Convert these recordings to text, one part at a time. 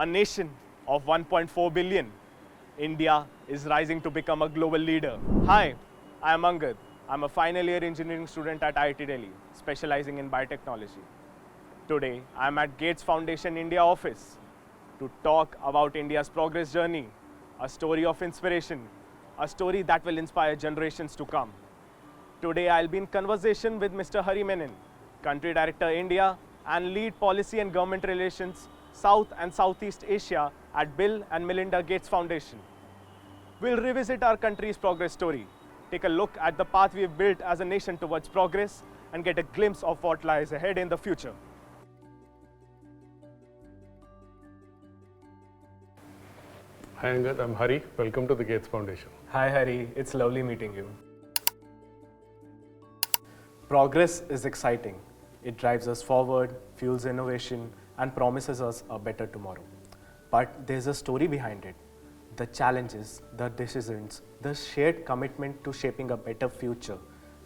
A nation of 1.4 billion, India is rising to become a global leader. Hi, I am Angad. I'm a final year engineering student at IIT Delhi, specializing in biotechnology. Today, I'm at Gates Foundation India office to talk about India's progress journey, a story of inspiration, a story that will inspire generations to come. Today, I'll be in conversation with Mr. Menon, Country Director India and Lead Policy and Government Relations, South and Southeast Asia at Bill and Melinda Gates Foundation. We'll revisit our country's progress story, take a look at the path we've built as a nation towards progress, and get a glimpse of what lies ahead in the future. Hi Angad, I'm Hari. Welcome to the Gates Foundation. Hi Hari, it's lovely meeting you. Progress is exciting. It drives us forward, fuels innovation, and promises us a better tomorrow. But there's a story behind it. The challenges, the decisions, the shared commitment to shaping a better future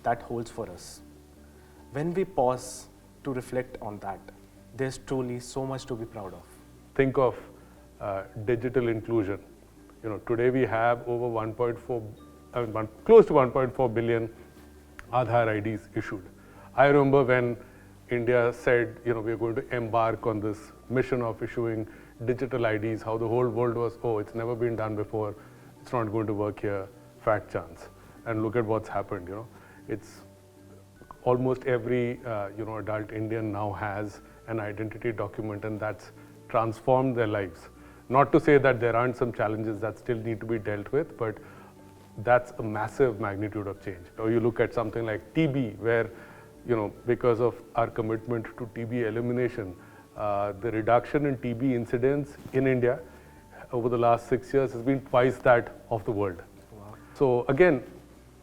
that holds for us. When we pause to reflect on that, there's truly so much to be proud of. Think of digital inclusion. Today we have over close to 1.4 billion Aadhaar IDs issued. I remember when India said, we're going to embark on this mission of issuing digital IDs, how the whole world was, oh, it's never been done before, it's not going to work here, fat chance. And look at what's happened, It's almost every, adult Indian now has an identity document, and that's transformed their lives. Not to say that there aren't some challenges that still need to be dealt with, but that's a massive magnitude of change. Or you look at something like TB, where, because of our commitment to TB elimination, the reduction in TB incidence in India over the last 6 years has been twice that of the world. Wow. So again,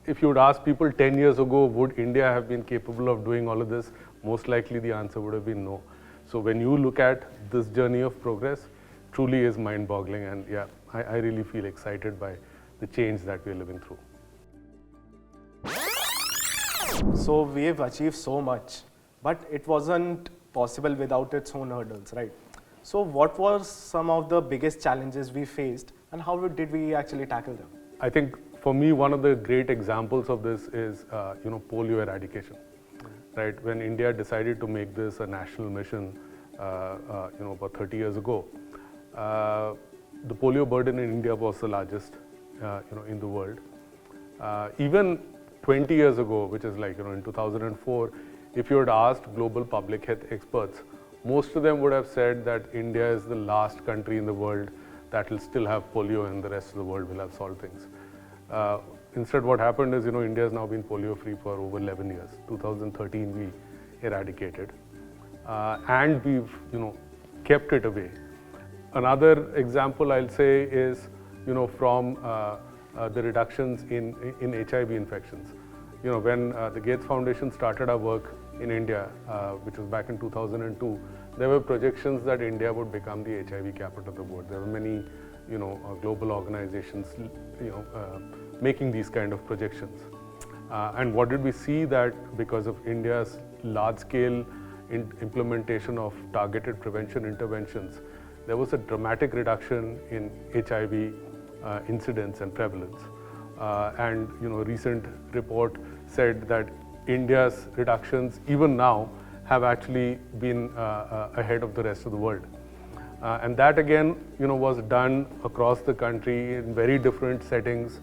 if you would ask people 10 years ago, would India have been capable of doing all of this? Most likely the answer would have been no. So when you look at this journey of progress, truly is mind-boggling, and yeah, I really feel excited by the change that we're living through. So we've achieved so much, but it wasn't possible without its own hurdles, right? So what were some of the biggest challenges we faced, and how did we actually tackle them? I think for me, one of the great examples of this is, polio eradication, right? When India decided to make this a national mission, about 30 years ago, the polio burden in India was the largest, in the world. Even 20 years ago, which is like, in 2004, if you had asked global public health experts, most of them would have said that India is the last country in the world that will still have polio, and the rest of the world will have solved things. Instead, what happened is, India has now been polio-free for over 11 years. 2013, we eradicated. And we've, kept it away. Another example I'll say is, from the reductions in HIV infections. When the Gates Foundation started our work in India, which was back in 2002, there were projections that India would become the HIV capital of the world. There were many, global organizations, making these kind of projections. And what did we see? That because of India's large-scale implementation of targeted prevention interventions, there was a dramatic reduction in HIV incidence and prevalence. And a recent report said that India's reductions, even now, have actually been ahead of the rest of the world. And that again, was done across the country in very different settings,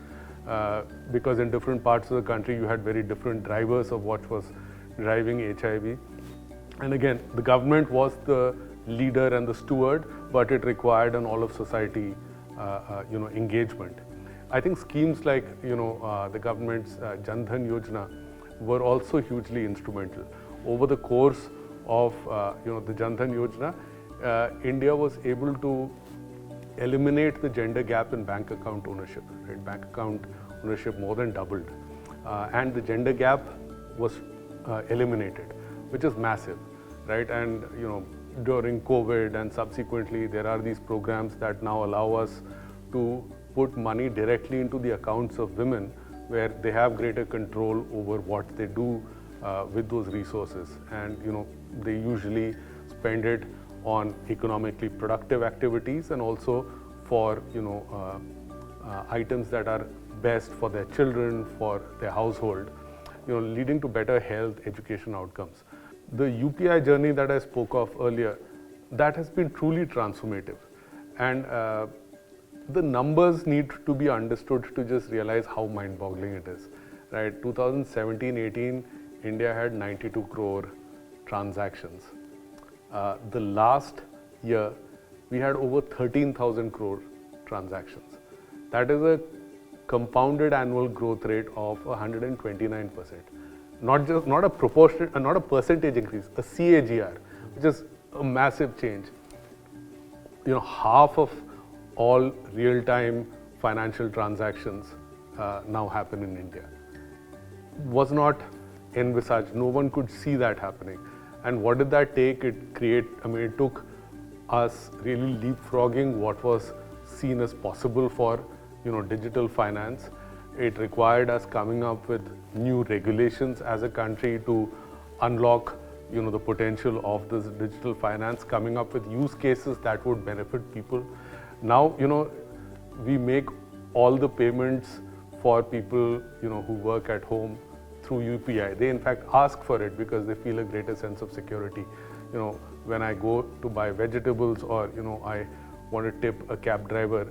because in different parts of the country you had very different drivers of what was driving HIV. And again, the government was the leader and the steward, but it required an all of society, engagement. I think schemes like, the government's Jan Dhan Yojana were also hugely instrumental. Over the course of, the Jan Dhan Yojana, India was able to eliminate the gender gap in bank account ownership. Right? Bank account ownership more than doubled, and the gender gap was eliminated, which is massive, right? And during COVID and subsequently, there are these programs that now allow us to put money directly into the accounts of women, where they have greater control over what they do with those resources, and they usually spend it on economically productive activities and also for items that are best for their children, for their household, leading to better health, education outcomes. The UPI journey that I spoke of earlier, that has been truly transformative. And the numbers need to be understood to just realize how mind-boggling it is. Right? 2017-18, India had 92 crore transactions. The last year, we had over 13,000 crore transactions. That is a compounded annual growth rate of 129%. Not a percentage increase, a CAGR, which is a massive change. Half of all real-time financial transactions now happen in India. Was not envisaged. No one could see that happening. And what did that take? It took us really leapfrogging what was seen as possible for digital finance. It required us coming up with new regulations as a country to unlock the potential of this digital finance, coming up with use cases that would benefit people. Now we make all the payments for people who work at home through UPI. They in fact ask for it because they feel a greater sense of security. When I go to buy vegetables or I want to tip a cab driver,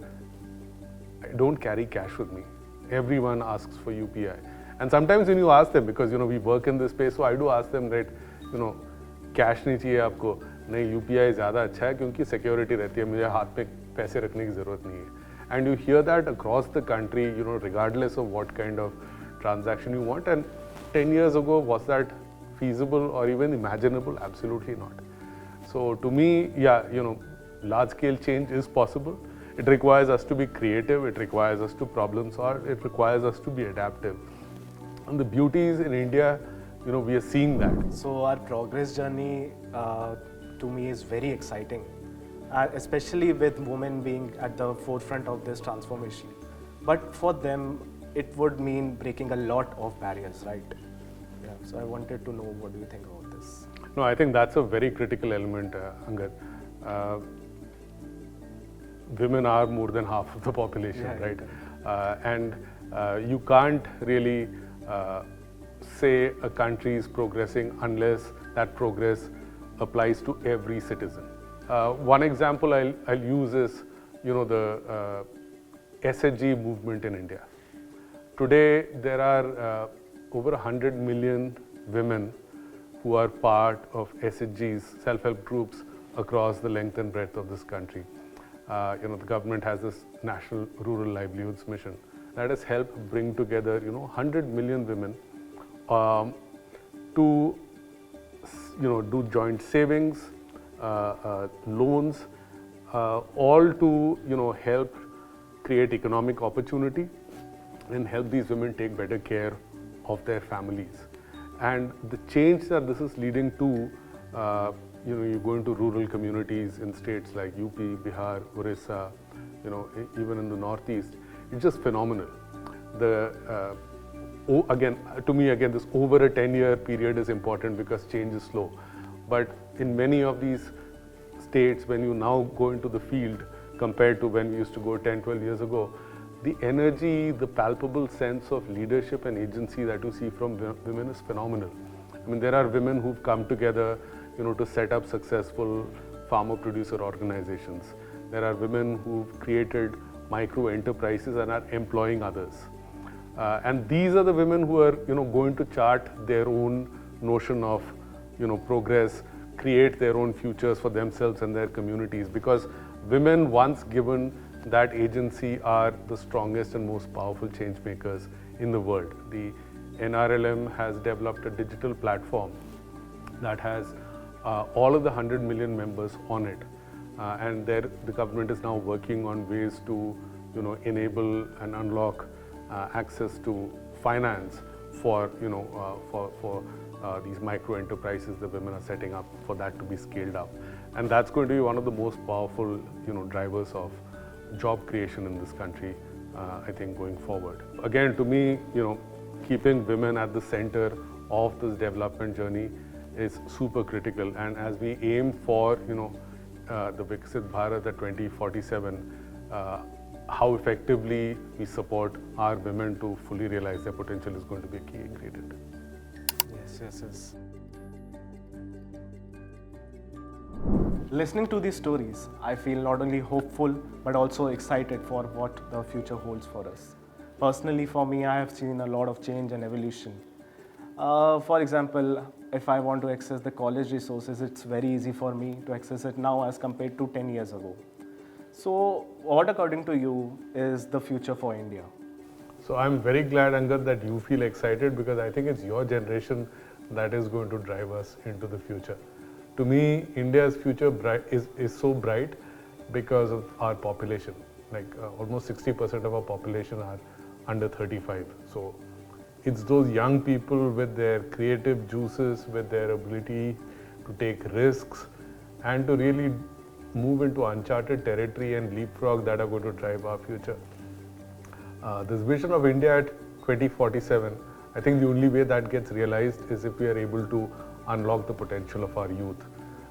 I don't carry cash with me. Everyone asks for UPI. And sometimes when you ask them, because we work in this space, so I do ask them, right, cash नहीं चाहिए आपको, नहीं UPI ज़्यादा अच्छा है क्योंकि security रहती है, मुझे हाथ में पैसे रखने की ज़रूरत नहीं है. And you hear that across the country, regardless of what kind of transaction you want. And 10 years ago, was that feasible or even imaginable? Absolutely not. So to me, large scale change is possible. It requires us to be creative, it requires us to problem solve, it requires us to be adaptive. And the beauty is in India, we are seeing that. So our progress journey to me is very exciting, especially with women being at the forefront of this transformation. But for them, it would mean breaking a lot of barriers, right? Yeah. So I wanted to know, what do you think about this? No, I think that's a very critical element, Angad. Women are more than half of the population, right? And you can't really say a country is progressing unless that progress applies to every citizen. One example I'll use is, the SHG movement in India. Today, there are over 100 million women who are part of SHGs, self-help groups, across the length and breadth of this country. The government has this National Rural Livelihoods Mission that has helped bring together, 100 million women to, do joint savings, loans, all to, help create economic opportunity and help these women take better care of their families. And the change that this is leading to, you go into rural communities in states like UP, Bihar, Orissa, even in the Northeast, it's just phenomenal. To me, this over a 10-year period is important because change is slow. But in many of these states, when you now go into the field, compared to when we used to go 10, 12 years ago, the energy, the palpable sense of leadership and agency that you see from women is phenomenal. I mean, there are women who've come together, to set up successful farmer-producer organizations. There are women who've created micro enterprises and are employing others. And these are the women who are, going to chart their own notion of, progress, create their own futures for themselves and their communities. Because women, once given that agency, are the strongest and most powerful change makers in the world. The NRLM has developed a digital platform that has all of the 100 million members on it. And the government is now working on ways to, enable and unlock access to finance for, these micro enterprises that women are setting up, for that to be scaled up. And that's going to be one of the most powerful, drivers of job creation in this country, I think, going forward. Again, to me, keeping women at the center of this development journey is super critical. And as we aim for, the Viksit Bharat at 2047, how effectively we support our women to fully realize their potential is going to be a key ingredient. Yes, yes, yes. Listening to these stories, I feel not only hopeful but also excited for what the future holds for us. Personally, for me, I have seen a lot of change and evolution. For example, if I want to access the college resources, it's very easy for me to access it now as compared to 10 years ago. So, what according to you is the future for India? So I'm very glad, Angad, that you feel excited, because I think it's your generation that is going to drive us into the future. To me, India's future is so bright because of our population. Like almost 60% of our population are under 35. So it's those young people with their creative juices, with their ability to take risks and to really move into uncharted territory and leapfrog that are going to drive our future. This vision of India at 2047, I think the only way that gets realized is if we are able to unlock the potential of our youth.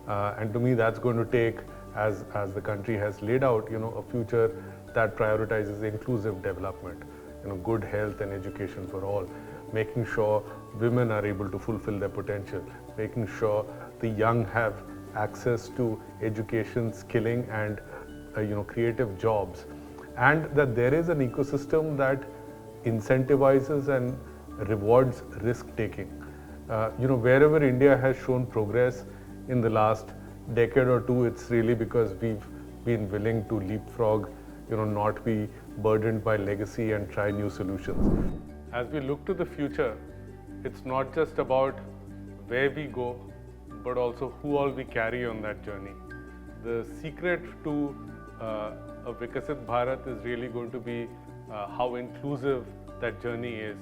And to me, that's going to take, as the country has laid out, a future that prioritizes inclusive development, good health and education for all, making sure women are able to fulfill their potential, making sure the young have access to education, skilling, and creative jobs, and that there is an ecosystem that incentivizes and rewards risk taking. Wherever India has shown progress in the last decade or two, it's really because we've been willing to leapfrog, not be burdened by legacy and try new solutions. As we look to the future, it's not just about where we go, but also who all we carry on that journey. The secret to a Viksit Bharat is really going to be how inclusive that journey is.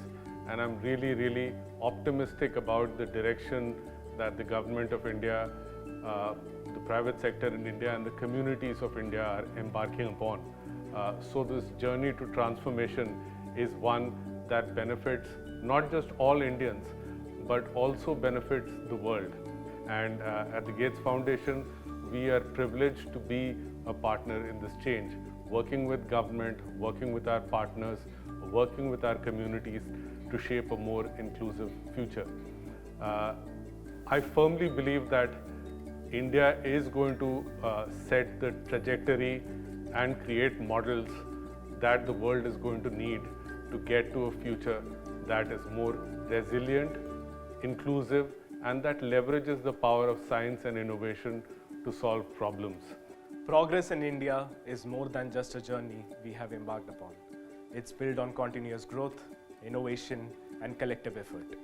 And I'm really, really optimistic about the direction that the government of India, the private sector in India, and the communities of India are embarking upon. So this journey to transformation is one that benefits not just all Indians, but also benefits the world. And at the Gates Foundation, we are privileged to be a partner in this change, working with government, working with our partners, working with our communities to shape a more inclusive future. I firmly believe that India is going to set the trajectory and create models that the world is going to need to get to a future that is more resilient, inclusive, and that leverages the power of science and innovation to solve problems. Progress in India is more than just a journey we have embarked upon. It's built on continuous growth, innovation, and collective effort.